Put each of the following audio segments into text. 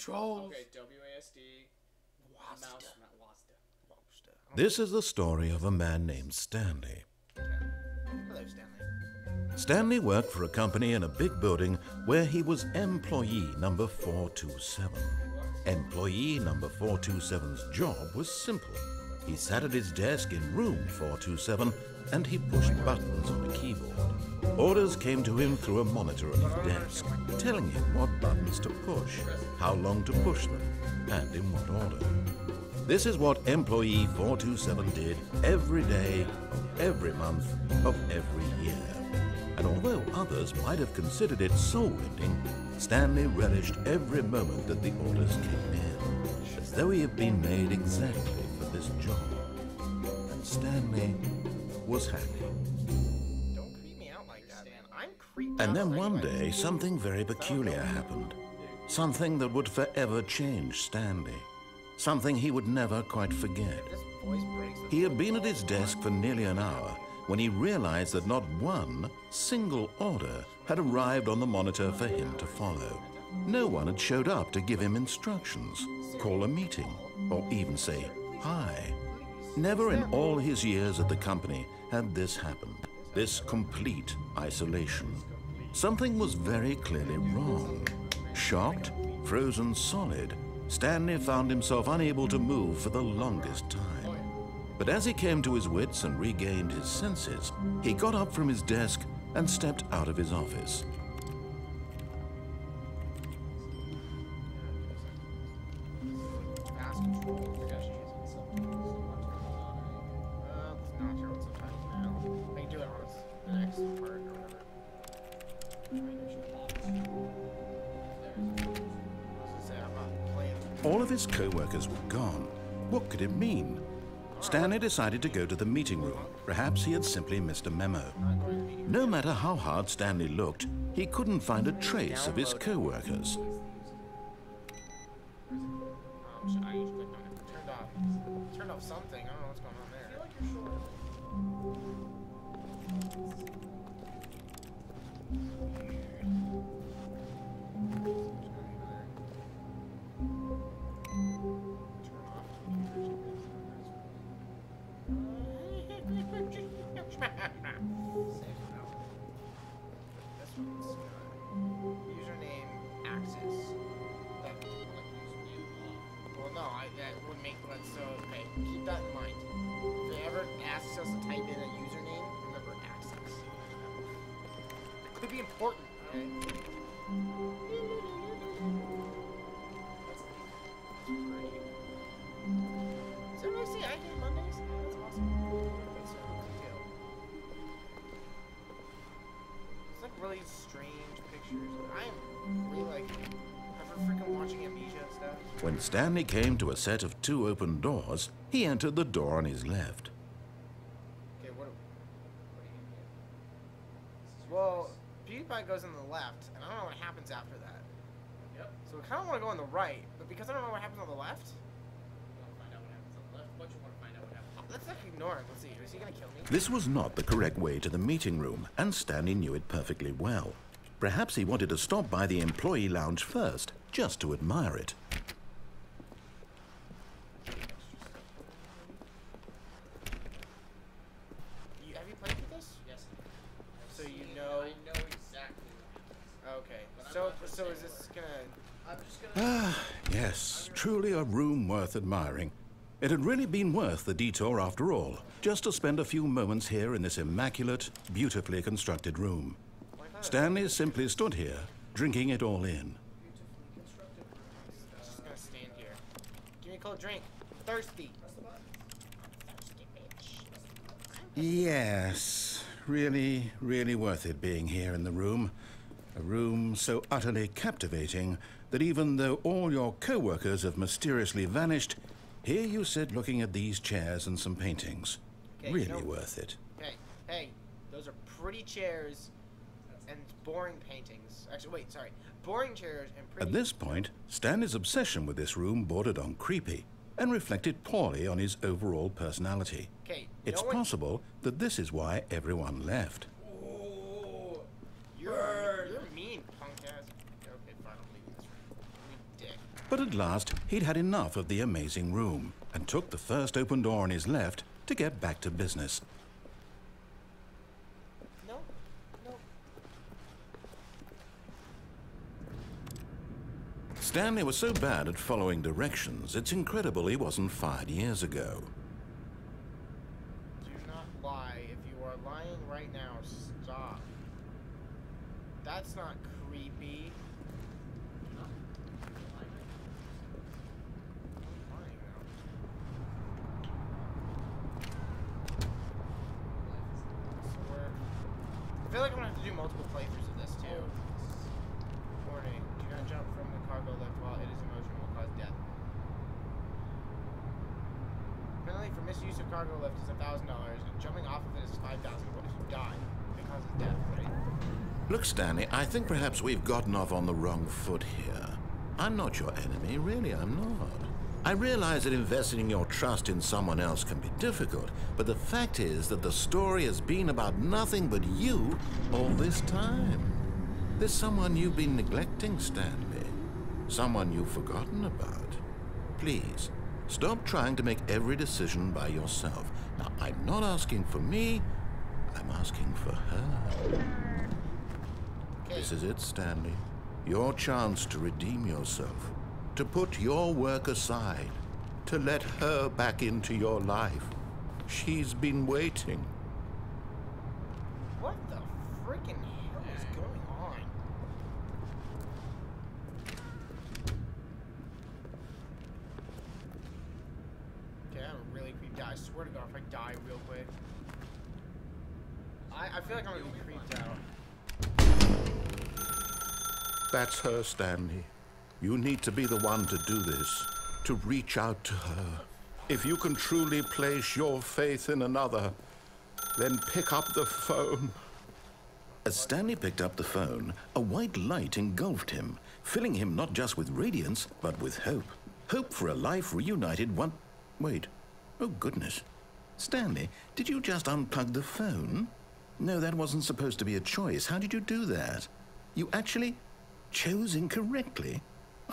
controls. Okay, WASD. Mouse, not WASD. This is the story of a man named Stanley. Hello, Stanley. Stanley worked for a company in a big building where he was employee number 427. Employee number 427's job was simple. He sat at his desk in room 427 and he pushed buttons on a keyboard. Orders came to him through a monitor on his desk, telling him what buttons to push, how long to push them, and in what order. This is what employee 427 did every day of every month of every year. And although others might have considered it soul-lifting, Stanley relished every moment that the orders came in, as though he had been made exactly for this job. And Stanley was happy. Don't creep me out like that, man. I'm creeped out. And then one day, something very peculiar happened. Something that would forever change Stanley. Something he would never quite forget. This voice breaks. He had been at his desk for nearly an hour when he realized that not one single order had arrived on the monitor for him to follow. No one had showed up to give him instructions, call a meeting, or even say hi. Never in all his years at the company had this happened, this complete isolation. Something was very clearly wrong. Shocked, frozen solid, Stanley found himself unable to move for the longest time. But as he came to his wits and regained his senses, he got up from his desk and stepped out of his office. Fast control. Not sure what sometimes now. I can do it on the next part or whatever. All of his co-workers were gone. What could it mean? Stanley decided to go to the meeting room. Perhaps he had simply missed a memo. No matter how hard Stanley looked, he couldn't find a trace of his co-workers. I just clicked on it. Turned off something. I don't know what's going on there. Username access. Well, no, that would make sense. So, okay, keep that in mind. If it ever asks us to type in a username, remember access. It could be important. Okay? That's great. Does everybody see I Hate Mondays? That's awesome. That's so detailed. It's like really strange pictures. I'm really like ever freaking watching Amnesia and stuff. When Stanley came to a set of 2 open doors, he entered the door on his left. Okay, what are you here? Well, PewDiePie goes on the left, and I don't know what happens after that. Yep. So we kind of want to go on the right, but because I don't know what happens on the left, You want to find out what happens on the left? What you want to find out what happens? let's like ignore him. Let's see. Is he gonna kill me? This was not the correct way to the meeting room, and Stanley knew it perfectly well. Perhaps he wanted to stop by the employee lounge first, just to admire it. Have you played with this? Yes. So you know. I know exactly what happens. Okay. But I'm So not gonna so say is this gonna? I'm just gonna. Ah, yes, truly a room worth admiring. It had really been worth the detour after all, just to spend a few moments here in this immaculate, beautifully constructed room. Stanley simply stood here, drinking it all in. I'm just gonna stand here. Give me a cold drink. I'm thirsty. Thirsty bitch. Yes, really, really worth it being here in the room. A room so utterly captivating that even though all your co-workers have mysteriously vanished, here you sit looking at these chairs and some paintings. Okay, Really you know- worth it. Hey, those are pretty chairs and boring paintings. Actually, wait, sorry. Boring chairs and pretty... At this point, Stanley's obsession with this room bordered on creepy and reflected poorly on his overall personality. Okay, It's no one... possible that this is why everyone left. You're mean, punk ass. Okay, fine, I'm leaving this room. You dick. But at last, he'd had enough of the amazing room and took the first open door on his left to get back to business. No. Stanley was so bad at following directions, it's incredible he wasn't fired years ago. Do not lie. If you are lying right now, stop. That's not creepy. I feel like I'm gonna have to do multiple playthroughs of this too. Warning, do not jump from the cargo lift while it is in motion, will cause death. Penalty for misuse of cargo lift is $1,000, and jumping off of it is $5,000. What if you die? It causes death, right? Look, Stanley, I think perhaps we've gotten off on the wrong foot here. I'm not your enemy, really, I'm not. I realize that investing your trust in someone else can be difficult, but the fact is that the story has been about nothing but you all this time. There's someone you've been neglecting, Stanley. Someone you've forgotten about. Please, stop trying to make every decision by yourself. Now, I'm not asking for me, I'm asking for her. Okay. This is it, Stanley. Your chance to redeem yourself. To put your work aside, to let her back into your life. She's been waiting. What the freaking hell is going on? Okay, I'm a really creeped out. I swear to God, if I die real quick. I feel like I'm gonna be creeped out. That's her, Stanley. You need to be the one to do this, to reach out to her. If you can truly place your faith in another, then pick up the phone. As Stanley picked up the phone, a white light engulfed him, filling him not just with radiance, but with hope. Hope for a life reunited one... Wait. Oh, goodness. Stanley, did you just unplug the phone? No, that wasn't supposed to be a choice. How did you do that? You actually chose incorrectly?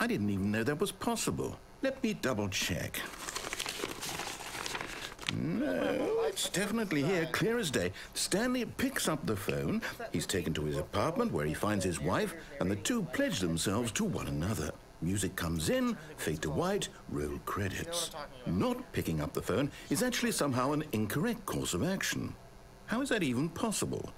I didn't even know that was possible. Let me double check. No, it's definitely here, clear as day. Stanley picks up the phone. He's taken to his apartment where he finds his wife, and the two pledge themselves to one another. Music comes in, fade to white, roll credits. Not picking up the phone is actually somehow an incorrect course of action. How is that even possible?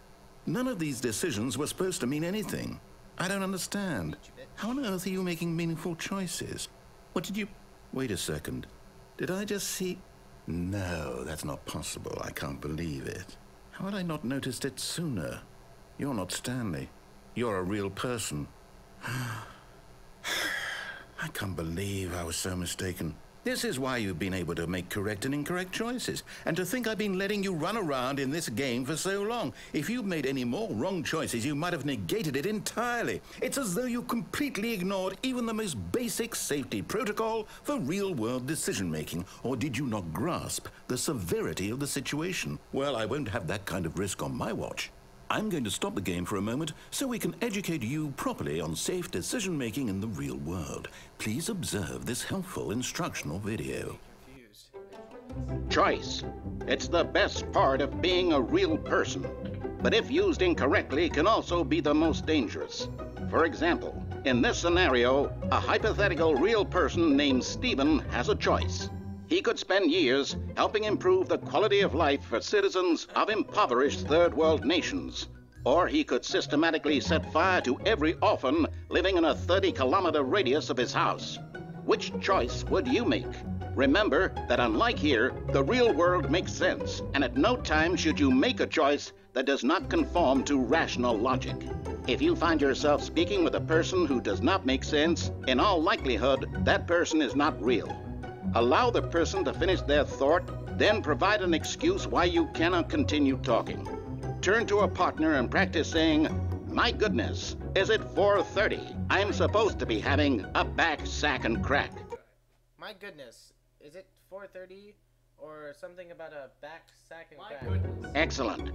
None of these decisions were supposed to mean anything. I don't understand. How on earth are you making meaningful choices? What did you... Wait a second. Did I just see... No, that's not possible. I can't believe it. How had I not noticed it sooner? You're not Stanley. You're a real person. I can't believe I was so mistaken. This is why you've been able to make correct and incorrect choices. And to think I've been letting you run around in this game for so long. If you'd made any more wrong choices, you might have negated it entirely. It's as though you completely ignored even the most basic safety protocol for real-world decision-making. Or did you not grasp the severity of the situation? Well, I won't have that kind of risk on my watch. I'm going to stop the game for a moment so we can educate you properly on safe decision-making in the real world. Please observe this helpful instructional video. Choice. It's the best part of being a real person. But if used incorrectly, can also be the most dangerous. For example, in this scenario, a hypothetical real person named Stephen has a choice. He could spend years helping improve the quality of life for citizens of impoverished third world nations. Or he could systematically set fire to every orphan living in a 30-kilometer radius of his house. Which choice would you make? Remember that unlike here, the real world makes sense, and at no time should you make a choice that does not conform to rational logic. If you find yourself speaking with a person who does not make sense, in all likelihood, that person is not real. Allow the person to finish their thought, then provide an excuse why you cannot continue talking. Turn to a partner and practice saying, "My goodness, is it 4:30? I'm supposed to be having a back, sack, and crack." My goodness, is it 4:30 or something about a back, sack, and My crack? goodness. Excellent.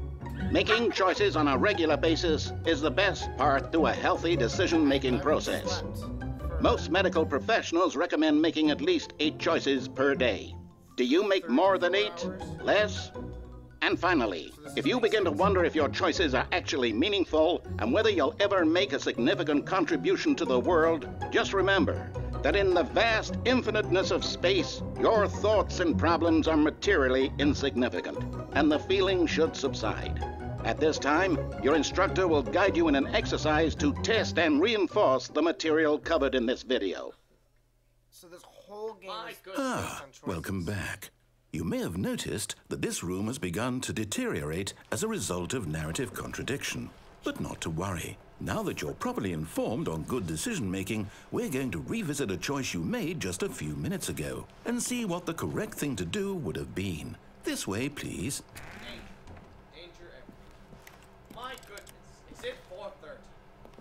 Making choices on a regular basis is the best part to a healthy decision-making process. Slept for Most medical professionals recommend making at least 8 choices per day. Do you make more than 8? Less? And finally, if you begin to wonder if your choices are actually meaningful and whether you'll ever make a significant contribution to the world, just remember that in the vast infiniteness of space, your thoughts and problems are materially insignificant, and the feeling should subside. At this time, your instructor will guide you in an exercise to test and reinforce the material covered in this video. So this whole game is based Ah, on choices. welcome back. You may have noticed that this room has begun to deteriorate as a result of narrative contradiction. But not to worry. Now that you're properly informed on good decision-making, we're going to revisit a choice you made just a few minutes ago and see what the correct thing to do would have been. This way, please. Danger everywhere. My goodness, is it 4:30?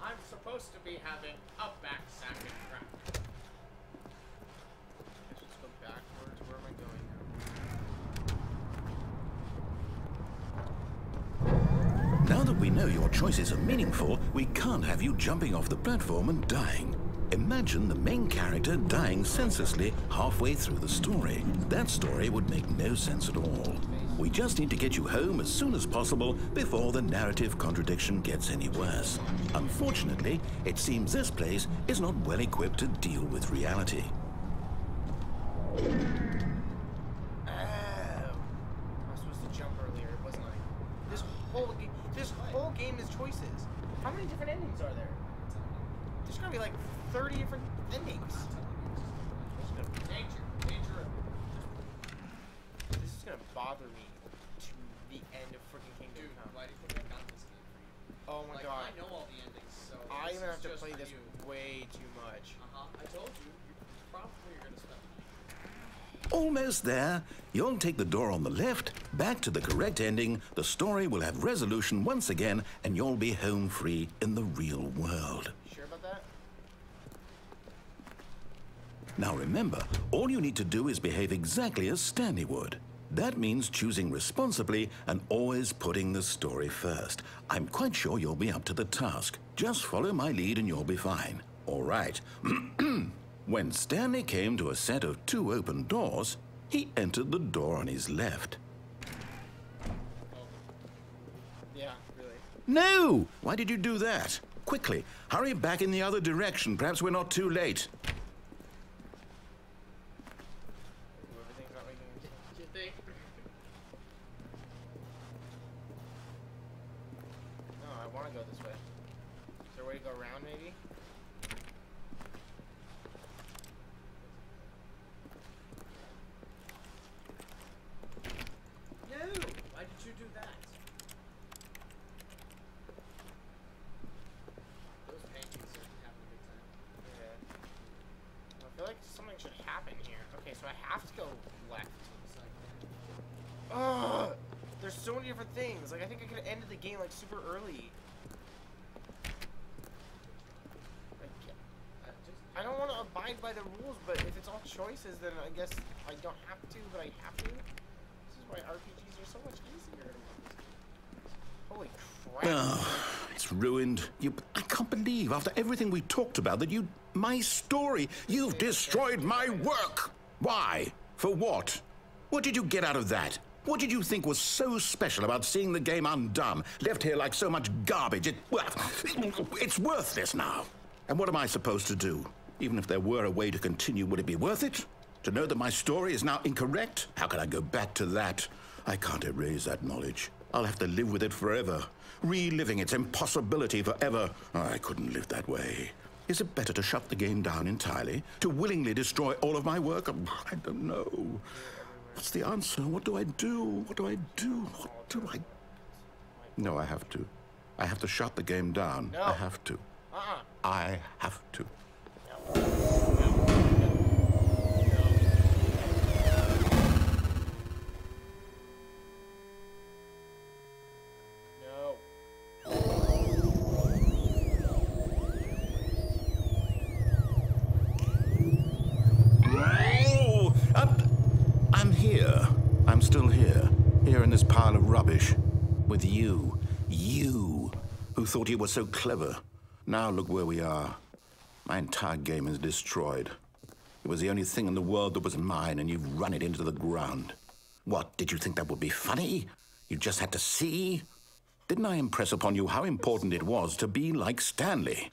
I'm supposed to be having a back-sapping crap. Let's go backwards. Where am I going Now that we know your choices are meaningful, we can't have you jumping off the platform and dying. Imagine the main character dying senselessly halfway through the story. That story would make no sense at all. We just need to get you home as soon as possible before the narrative contradiction gets any worse. Unfortunately, it seems this place is not well equipped to deal with reality. I was supposed to jump earlier, wasn't I? This whole game is choices. How many different endings are there? There's gonna be like 30 different endings. Danger, danger everywhere. This is gonna bother me to the end of freaking Kingdom Dude, Come. why do you think I got this game for you? Oh my Like, god. I know all the endings, so I'm this gonna have is to just play for this you. way too much. I told you, probably are gonna spend the night. Almost there. You'll take the door on the left, back to the correct ending, the story will have resolution once again, and you'll be home free in the real world. You sure about that? Now remember, all you need to do is behave exactly as Stanley would. That means choosing responsibly and always putting the story first. I'm quite sure you'll be up to the task. Just follow my lead and you'll be fine. All right. When Stanley came to a set of 2 open doors, he entered the door on his left. Yeah, really. No! Why did you do that? Quickly, hurry back in the other direction. Perhaps we're not too late. Everything's not making any sense. You think? No, I want to go this way. Is there a way to go around, maybe? No! Why did you do that? Those paintings are having a good time. Yeah. I feel like something should happen here. Okay, so I have to go left. It's like, Ugh! There's so many different things. Like, I think I could have ended the game, like, super early. Like, I don't want to abide by the rules, but if it's all choices, then I guess I don't have to, but I have to. This is why RPGs are so much easier. Holy crap. It's ruined. I can't believe, after everything we talked about, that my story, you've destroyed my work. Why? For what? What did you get out of that? What did you think was so special about seeing the game undone, left here like so much garbage? It's worthless now. And what am I supposed to do? Even if there were a way to continue, would it be worth it? To know that my story is now incorrect? How can I go back to that? I can't erase that knowledge. I'll have to live with it forever, reliving its impossibility forever. I couldn't live that way. Is it better to shut the game down entirely? To willingly destroy all of my work? I don't know. What's the answer? What do I do? What do I do? What do I... No, I have to. I have to shut the game down. No. I have to. I have to. No. Oh, I'm here. I'm still here. Here in this pile of rubbish. With you. You, who thought you were so clever. Now look where we are. My entire game is destroyed. It was the only thing in the world that was mine, and you've run it into the ground. What, did you think that would be funny? You just had to see? Didn't I impress upon you how important it was to be like Stanley?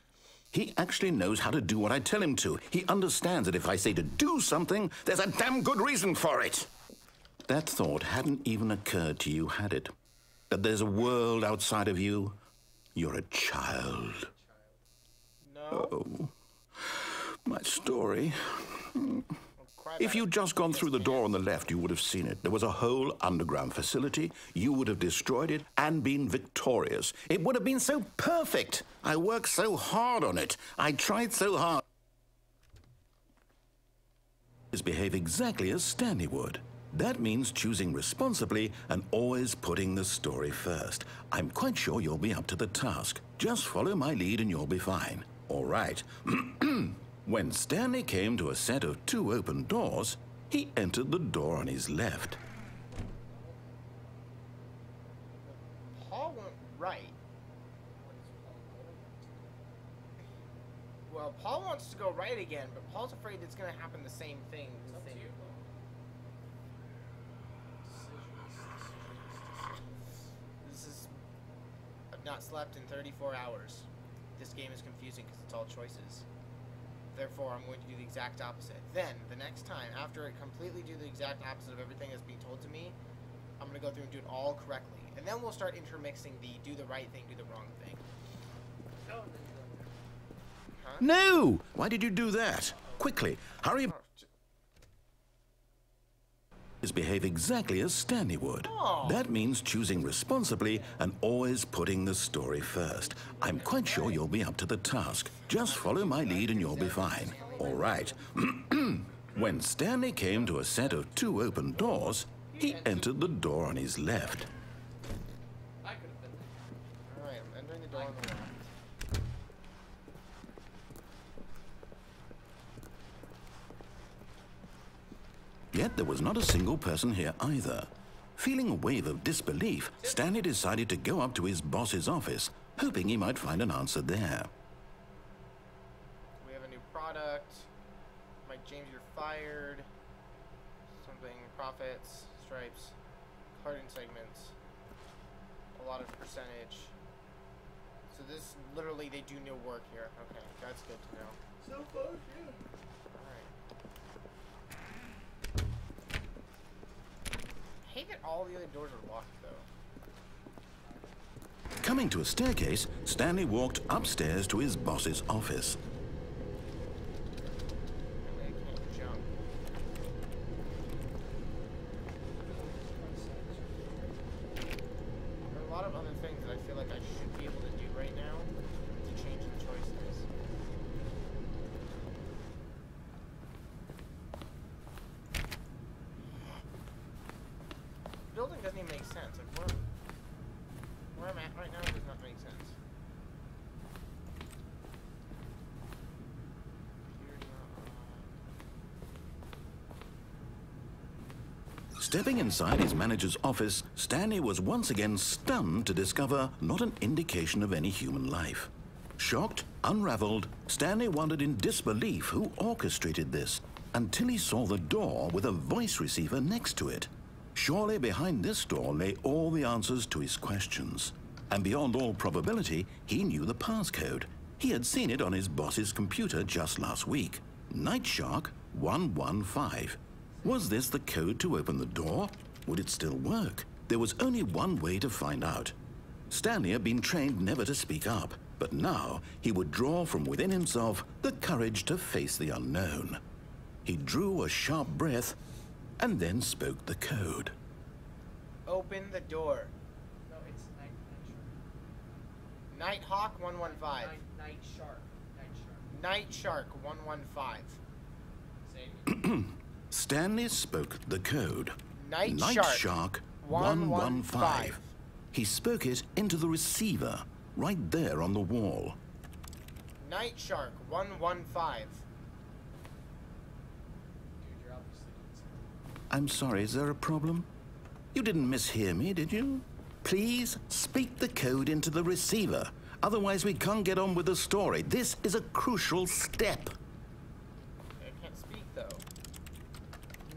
He actually knows how to do what I tell him to. He understands that if I say to do something, there's a damn good reason for it. That thought hadn't even occurred to you, had it? That there's a world outside of you? You're a child. No. Oh, my story. If you'd just gone through the door on the left, you would have seen it. There was a whole underground facility. You would have destroyed it and been victorious. It would have been so perfect. I worked so hard on it. I tried so hard. Behave exactly as Stanley would. That means choosing responsibly and always putting the story first. I'm quite sure you'll be up to the task. Just follow my lead and you'll be fine. All right. When Stanley came to a set of 2 open doors, he entered the door on his left. Paul went right. Well, Paul wants to go right again, but Paul's afraid it's going to happen the same thing. I've not slept in 34 hours. This game is confusing because it's all choices. Therefore, I'm going to do the exact opposite. Then, the next time, after I completely do the exact opposite of everything that's being told to me, I'm going to go through and do it all correctly. And then we'll start intermixing the do the right thing, do the wrong thing. Huh? No! Why did you do that? Quickly, hurry up. Behave exactly as Stanley would. Oh. That means choosing responsibly and always putting the story first. I'm quite sure you'll be up to the task. Just follow my lead and you'll be fine. All right. When Stanley came to a set of 2 open doors, he entered the door on his left. Alright, I'm entering the door on the left. Yet there was not a single person here either. Feeling a wave of disbelief, Stanley decided to go up to his boss's office, hoping he might find an answer there. We have a new product. Mike James, you're fired. Something, profits, stripes, carding segments, a lot of percentage. So this, literally, they do new work here. Okay, that's good to know. So close, yeah. I hate that all the other doors are locked, though. Coming to a staircase, Stanley walked upstairs to his boss's office. I can't jump. There are a lot of other things that I feel like I should be able to do right now to change the choices. Building doesn't even make sense. Like where I'm at right now does not make sense. Stepping inside his manager's office, Stanley was once again stunned to discover not an indication of any human life. Shocked, unraveled, Stanley wondered in disbelief who orchestrated this, until he saw the door with a voice receiver next to it. Surely behind this door lay all the answers to his questions. And beyond all probability, he knew the passcode. He had seen it on his boss's computer just last week. Night Shark 115. Was this the code to open the door? Would it still work? There was only one way to find out. Stanley had been trained never to speak up, but now he would draw from within himself the courage to face the unknown. He drew a sharp breath and then spoke the code. Open the door. No, it's Nighthawk 115. Night Shark. Night Shark 115. Say Stanley spoke the code. Night Shark 115. He spoke it into the receiver, right there on the wall. Night Shark 115. Dude, you're obviously doing something. I'm sorry, is there a problem? You didn't mishear me, did you? Please speak the code into the receiver. Otherwise, we can't get on with the story. This is a crucial step. I can't speak, though.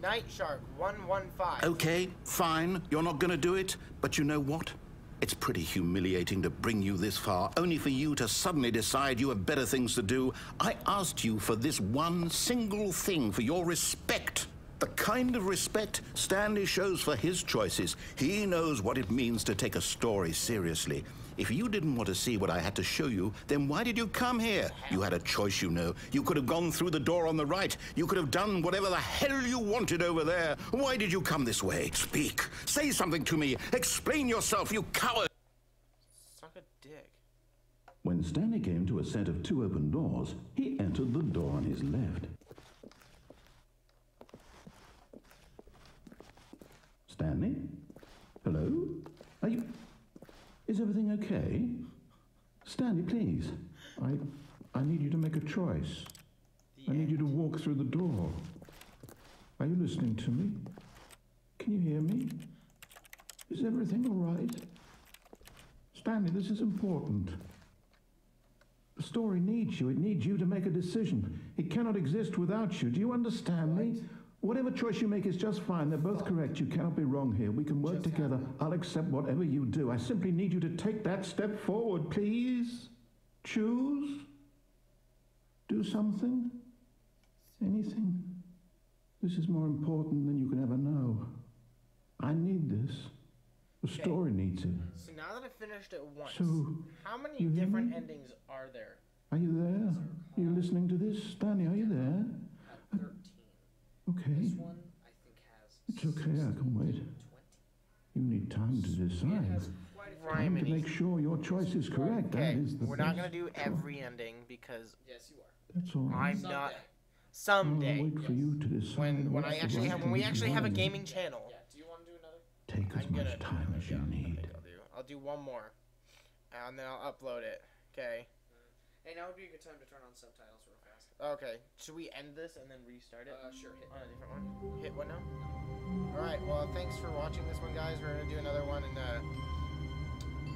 Night Shark 115. Okay, fine. You're not going to do it. But you know what? It's pretty humiliating to bring you this far, only for you to suddenly decide you have better things to do. I asked you for this one single thing, for your respect. The kind of respect Stanley shows for his choices. He knows what it means to take a story seriously. If you didn't want to see what I had to show you, then why did you come here? You had a choice, you know. You could have gone through the door on the right. You could have done whatever the hell you wanted over there. Why did you come this way? Speak. Say something to me. Explain yourself, you coward. Suck a dick. When Stanley came to a set of 2 open doors, he entered the door on his left. Stanley? Hello? Are you... Is everything okay? Stanley, please. I need you to make a choice. I need you to walk through the door. Are you listening to me? Can you hear me? Is everything all right? Stanley, this is important. The story needs you. It needs you to make a decision. It cannot exist without you. Do you understand me? Whatever choice you make is just fine. They're both correct. You cannot be wrong here. We can work together. I'll accept whatever you do. I simply need you to take that step forward, please. Choose. Do something. Anything. This is more important than you can ever know. I need this. The story needs it. So now that I've finished it once, So, how many you hear different me? endings are there? Are you there? Are you listening to this? Stanley, are you there? At 13. Okay. This one, I think, has... It's okay, I can wait. 20. You need time to It decide. has quite a few... Time to Rhyming. make sure your choice is correct. Okay, That is the we're not gonna best do choice. every ending because Yes, you are. That's all right. I'm not. Someday. Someday, I'll wait for you to decide. when what's I the actually right have when we thing to actually have a do. gaming channel, Yeah, do you want to do another? Take as I'm gonna much time as you I need. think I'll do one more, and then I'll upload it. Okay. Hey, now would be a good time to turn on subtitles real fast. Okay. Should we end this and then restart it? Sure, hit. On a different one. Hit what now? All right. Well, thanks for watching this one, guys. We're gonna do another one and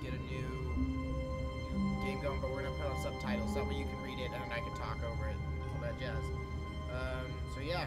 get a new game going, but we're gonna put on subtitles so that way you can read it and I can talk over it, all that jazz. So yeah.